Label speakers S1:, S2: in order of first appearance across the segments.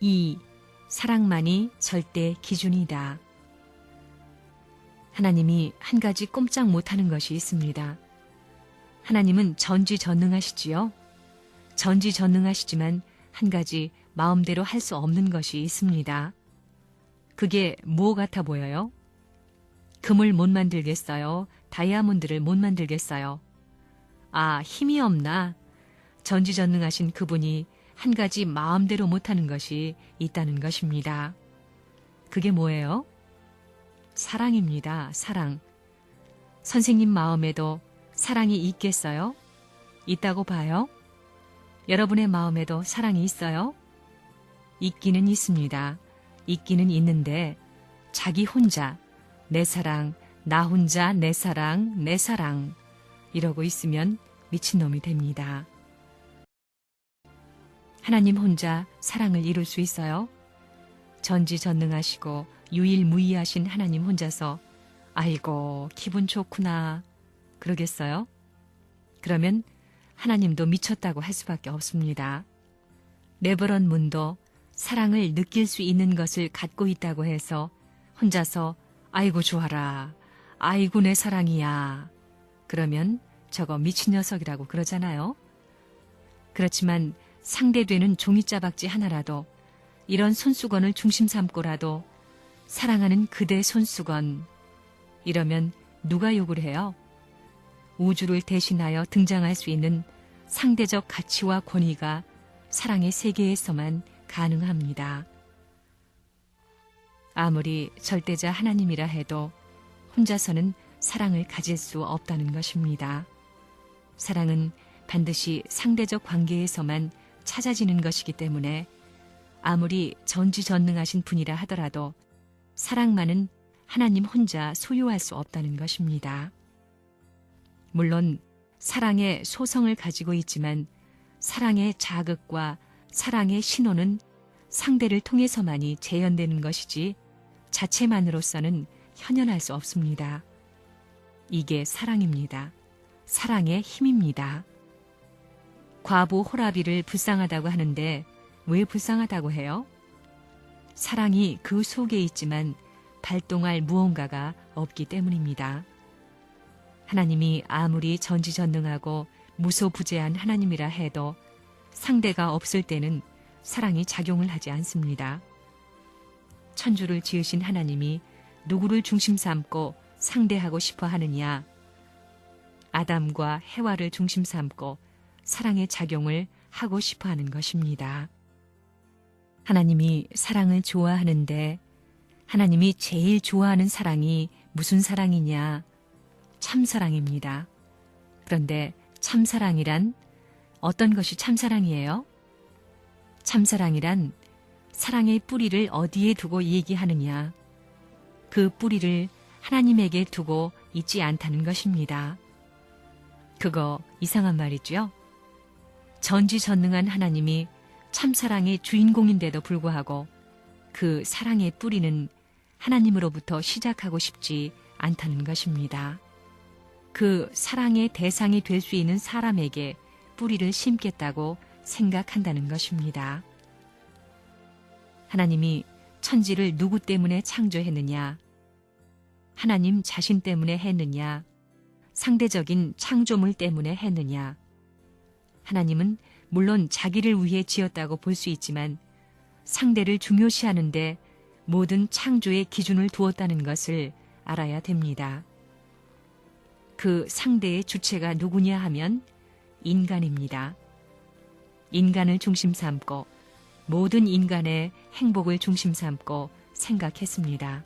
S1: 2. 사랑만이 절대 기준이다. 하나님이 한 가지 꼼짝 못하는 것이 있습니다. 하나님은 전지전능하시지요. 전지전능하시지만 한 가지 마음대로 할 수 없는 것이 있습니다. 그게 뭐 같아 보여요? 금을 못 만들겠어요? 다이아몬드를 못 만들겠어요? 아, 힘이 없나? 전지전능하신 그분이 한 가지 마음대로 못하는 것이 있다는 것입니다. 그게 뭐예요? 사랑입니다. 사랑. 선생님 마음에도 사랑이 있겠어요? 있다고 봐요? 여러분의 마음에도 사랑이 있어요? 있기는 있습니다. 있기는 있는데 자기 혼자 내 사랑, 나 혼자 내 사랑, 내 사랑 이러고 있으면 미친놈이 됩니다. 하나님 혼자 사랑을 이룰 수 있어요? 전지전능하시고 유일무이하신 하나님 혼자서 아이고 기분 좋구나 그러겠어요? 그러면 하나님도 미쳤다고 할 수밖에 없습니다. 레버런 문도 사랑을 느낄 수 있는 것을 갖고 있다고 해서 혼자서 아이고 좋아라, 아이고 내 사랑이야 그러면 저거 미친 녀석이라고 그러잖아요. 그렇지만 상대되는 종이짜박지 하나라도 이런 손수건을 중심 삼고라도 사랑하는 그대 손수건 이러면 누가 욕을 해요? 우주를 대신하여 등장할 수 있는 상대적 가치와 권위가 사랑의 세계에서만 가능합니다. 아무리 절대자 하나님이라 해도 혼자서는 사랑을 가질 수 없다는 것입니다. 사랑은 반드시 상대적 관계에서만 찾아지는 것이기 때문에 아무리 전지전능하신 분이라 하더라도 사랑만은 하나님 혼자 소유할 수 없다는 것입니다. 물론 사랑의 소성을 가지고 있지만 사랑의 자극과 사랑의 신호는 상대를 통해서만이 재현되는 것이지 자체만으로서는 현현할 수 없습니다. 이게 사랑입니다. 사랑의 힘입니다. 과부 호라비를 불쌍하다고 하는데 왜 불쌍하다고 해요? 사랑이 그 속에 있지만 발동할 무언가가 없기 때문입니다. 하나님이 아무리 전지전능하고 무소부재한 하나님이라 해도 상대가 없을 때는 사랑이 작용을 하지 않습니다. 천주를 지으신 하나님이 누구를 중심 삼고 상대하고 싶어 하느냐? 아담과 해와를 중심 삼고 사랑의 작용을 하고 싶어 하는 것입니다. 하나님이 사랑을 좋아하는데 하나님이 제일 좋아하는 사랑이 무슨 사랑이냐? 참사랑입니다. 그런데 참사랑이란 어떤 것이 참사랑이에요? 참사랑이란 사랑의 뿌리를 어디에 두고 얘기하느냐? 그 뿌리를 하나님에게 두고 있지 않다는 것입니다. 그거 이상한 말이죠? 전지전능한 하나님이 참사랑의 주인공인데도 불구하고 그 사랑의 뿌리는 하나님으로부터 시작하고 싶지 않다는 것입니다. 그 사랑의 대상이 될 수 있는 사람에게 뿌리를 심겠다고 생각한다는 것입니다. 하나님이 천지를 누구 때문에 창조했느냐? 하나님 자신 때문에 했느냐? 상대적인 창조물 때문에 했느냐? 하나님은 물론 자기를 위해 지었다고 볼 수 있지만 상대를 중요시하는데 모든 창조의 기준을 두었다는 것을 알아야 됩니다. 그 상대의 주체가 누구냐 하면 인간입니다. 인간을 중심 삼고 모든 인간의 행복을 중심 삼고 생각했습니다.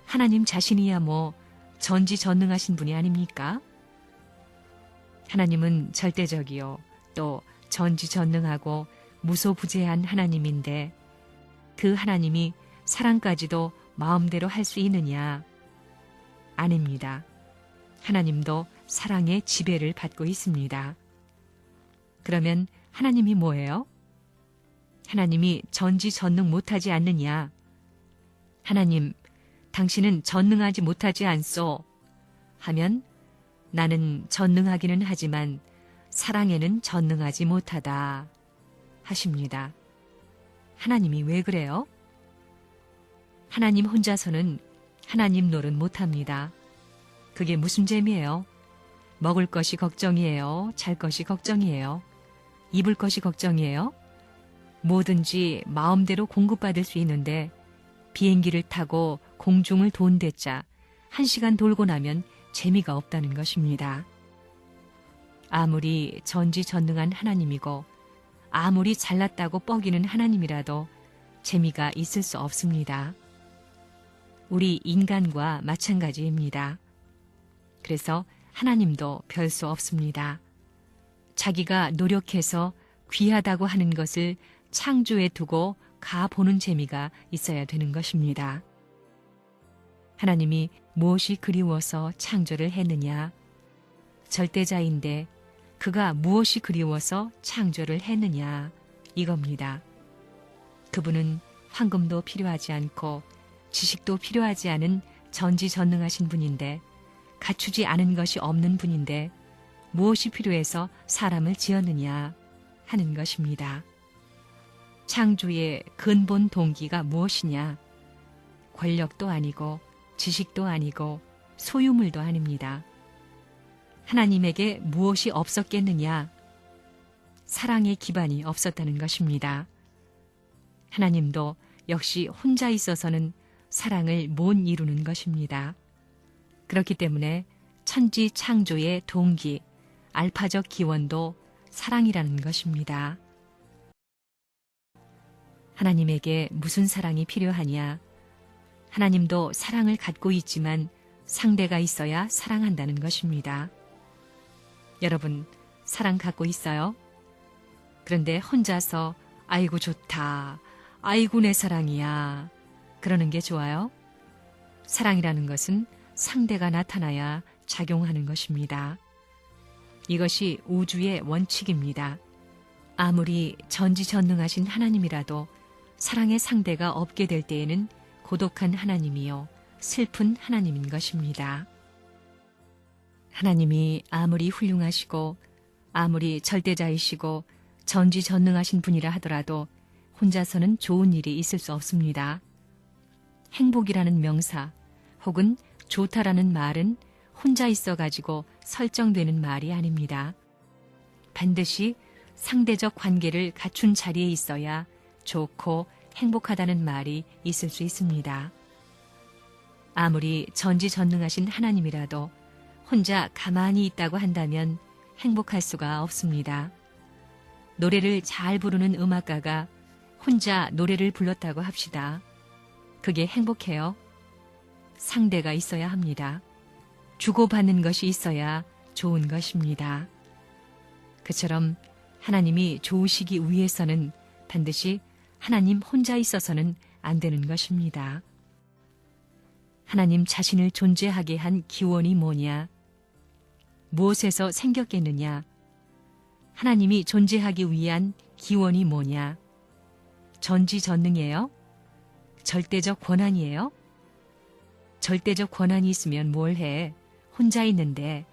S1: 하나님 자신이야 뭐 전지전능하신 분이 아닙니까? 하나님은 절대적이요 또 전지전능하고 무소부재한 하나님인데 그 하나님이 사랑까지도 마음대로 할 수 있느냐? 아닙니다. 하나님도 사랑의 지배를 받고 있습니다. 그러면 하나님이 뭐예요? 하나님이 전지전능 못하지 않느냐? 하나님, 당신은 전능하지 못하지 않소? 하면 나는 전능하기는 하지만 사랑에는 전능하지 못하다 하십니다. 하나님이 왜 그래요? 하나님 혼자서는 하나님 노릇 못합니다. 그게 무슨 재미예요? 먹을 것이 걱정이에요? 잘 것이 걱정이에요? 입을 것이 걱정이에요? 뭐든지 마음대로 공급받을 수 있는데 비행기를 타고 공중을 돈댔자 1시간 돌고 나면 재미가 없다는 것입니다. 아무리 전지전능한 하나님이고 아무리 잘났다고 뻐기는 하나님이라도 재미가 있을 수 없습니다. 우리 인간과 마찬가지입니다. 그래서 하나님도 별 수 없습니다. 자기가 노력해서 귀하다고 하는 것을 창조에 두고 가보는 재미가 있어야 되는 것입니다. 하나님이 무엇이 그리워서 창조를 했느냐? 절대자인데 그가 무엇이 그리워서 창조를 했느냐? 이겁니다. 그분은 황금도 필요하지 않고 지식도 필요하지 않은 전지전능하신 분인데 갖추지 않은 것이 없는 분인데 무엇이 필요해서 사람을 지었느냐 하는 것입니다. 창조의 근본 동기가 무엇이냐? 권력도 아니고 지식도 아니고 소유물도 아닙니다. 하나님에게 무엇이 없었겠느냐? 사랑의 기반이 없었다는 것입니다. 하나님도 역시 혼자 있어서는 사랑을 못 이루는 것입니다. 그렇기 때문에 천지 창조의 동기, 알파적 기원도 사랑이라는 것입니다. 하나님에게 무슨 사랑이 필요하냐? 하나님도 사랑을 갖고 있지만 상대가 있어야 사랑한다는 것입니다. 여러분, 사랑 갖고 있어요? 그런데 혼자서 아이고 좋다, 아이고 내 사랑이야 그러는 게 좋아요? 사랑이라는 것은 상대가 나타나야 작용하는 것입니다. 이것이 우주의 원칙입니다. 아무리 전지전능하신 하나님이라도 사랑의 상대가 없게 될 때에는 고독한 하나님이요 슬픈 하나님인 것입니다. 하나님이 아무리 훌륭하시고 아무리 절대자이시고 전지전능하신 분이라 하더라도 혼자서는 좋은 일이 있을 수 없습니다. 행복이라는 명사 혹은 좋다라는 말은 혼자 있어가지고 설정되는 말이 아닙니다. 반드시 상대적 관계를 갖춘 자리에 있어야 좋고 행복하다는 말이 있을 수 있습니다. 아무리 전지전능하신 하나님이라도 혼자 가만히 있다고 한다면 행복할 수가 없습니다. 노래를 잘 부르는 음악가가 혼자 노래를 불렀다고 합시다. 그게 행복해요? 상대가 있어야 합니다. 주고받는 것이 있어야 좋은 것입니다. 그처럼 하나님이 좋으시기 위해서는 반드시 하나님 혼자 있어서는 안 되는 것입니다. 하나님 자신을 존재하게 한 기원이 뭐냐? 무엇에서 생겼겠느냐? 하나님이 존재하기 위한 기원이 뭐냐? 전지전능이에요? 절대적 권한이에요? 절대적 권한이 있으면 뭘 해? 혼자 있는데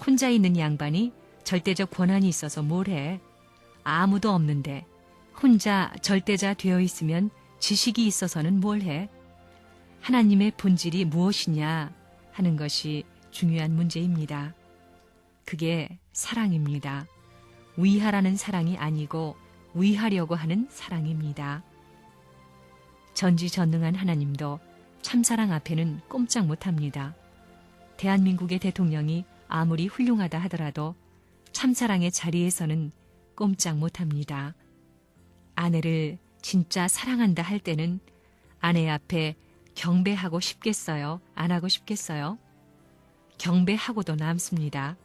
S1: 혼자 있는 양반이 절대적 권한이 있어서 뭘 해? 아무도 없는데 혼자 절대자 되어 있으면 지식이 있어서는 뭘 해? 하나님의 본질이 무엇이냐 하는 것이 중요한 문제입니다. 그게 사랑입니다. 위하라는 사랑이 아니고 위하려고 하는 사랑입니다. 전지전능한 하나님도 참사랑 앞에는 꼼짝 못합니다. 대한민국의 대통령이 아무리 훌륭하다 하더라도 참사랑의 자리에서는 꼼짝 못합니다. 아내를 진짜 사랑한다 할 때는 아내 앞에 경배하고 싶겠어요? 안 하고 싶겠어요? 경배하고도 남습니다.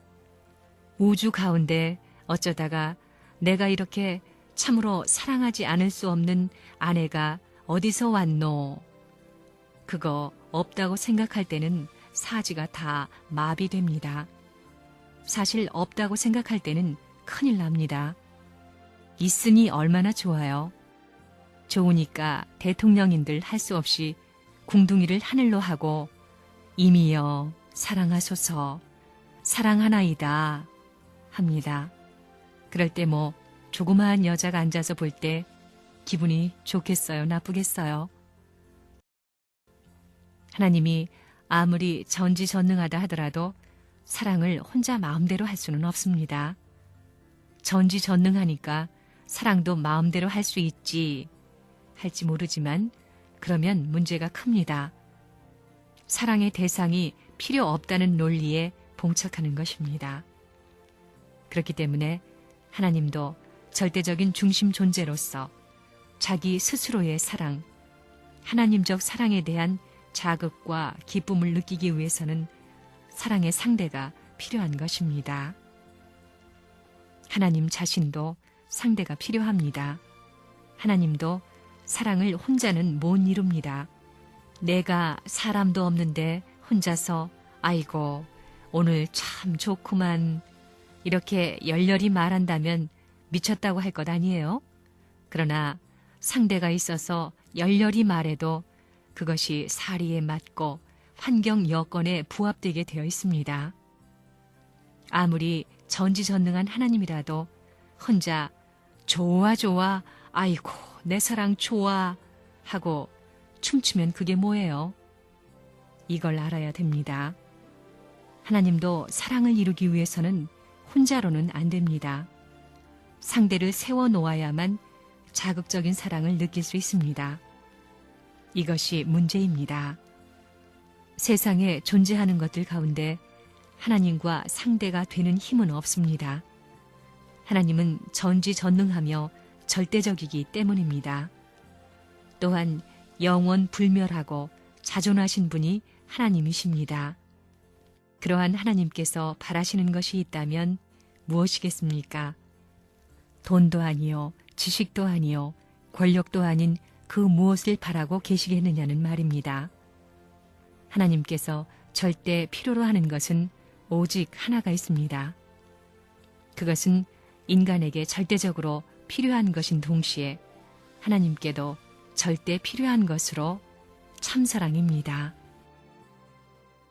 S1: 우주 가운데 어쩌다가 내가 이렇게 참으로 사랑하지 않을 수 없는 아내가 어디서 왔노? 그거 없다고 생각할 때는 사지가 다 마비됩니다. 사실 없다고 생각할 때는 큰일 납니다. 있으니 얼마나 좋아요. 좋으니까 대통령인들 할 수 없이 궁둥이를 하늘로 하고 이미여 사랑하소서 사랑하나이다 합니다. 그럴 때 뭐 조그마한 여자가 앉아서 볼 때 기분이 좋겠어요, 나쁘겠어요? 하나님이 아무리 전지전능하다 하더라도 사랑을 혼자 마음대로 할 수는 없습니다. 전지전능하니까 사랑도 마음대로 할 수 있지 할지 모르지만 그러면 문제가 큽니다. 사랑의 대상이 필요 없다는 논리에 봉착하는 것입니다. 그렇기 때문에 하나님도 절대적인 중심 존재로서 자기 스스로의 사랑, 하나님적 사랑에 대한 자극과 기쁨을 느끼기 위해서는 사랑의 상대가 필요한 것입니다. 하나님 자신도 상대가 필요합니다. 하나님도 사랑을 혼자는 못 이룹니다. 내가 사람도 없는데 혼자서 아이고 오늘 참 좋구만 이렇게 열렬히 말한다면 미쳤다고 할 것 아니에요? 그러나 상대가 있어서 열렬히 말해도 그것이 사리에 맞고 환경 여건에 부합되게 되어 있습니다. 아무리 전지전능한 하나님이라도 혼자 좋아 좋아 아이고 내 사랑 좋아 하고 춤추면 그게 뭐예요? 이걸 알아야 됩니다. 하나님도 사랑을 이루기 위해서는 혼자로는 안 됩니다. 상대를 세워놓아야만 자극적인 사랑을 느낄 수 있습니다. 이것이 문제입니다. 세상에 존재하는 것들 가운데 하나님과 상대가 되는 힘은 없습니다. 하나님은 전지전능하며 절대적이기 때문입니다. 또한 영원 불멸하고 자존하신 분이 하나님이십니다. 그러한 하나님께서 바라시는 것이 있다면 무엇이겠습니까? 돈도 아니요, 지식도 아니요, 권력도 아닌 그 무엇을 바라고 계시겠느냐는 말입니다. 하나님께서 절대 필요로 하는 것은 오직 하나가 있습니다. 그것은 인간에게 절대적으로 필요한 것인 동시에 하나님께도 절대 필요한 것으로 참사랑입니다.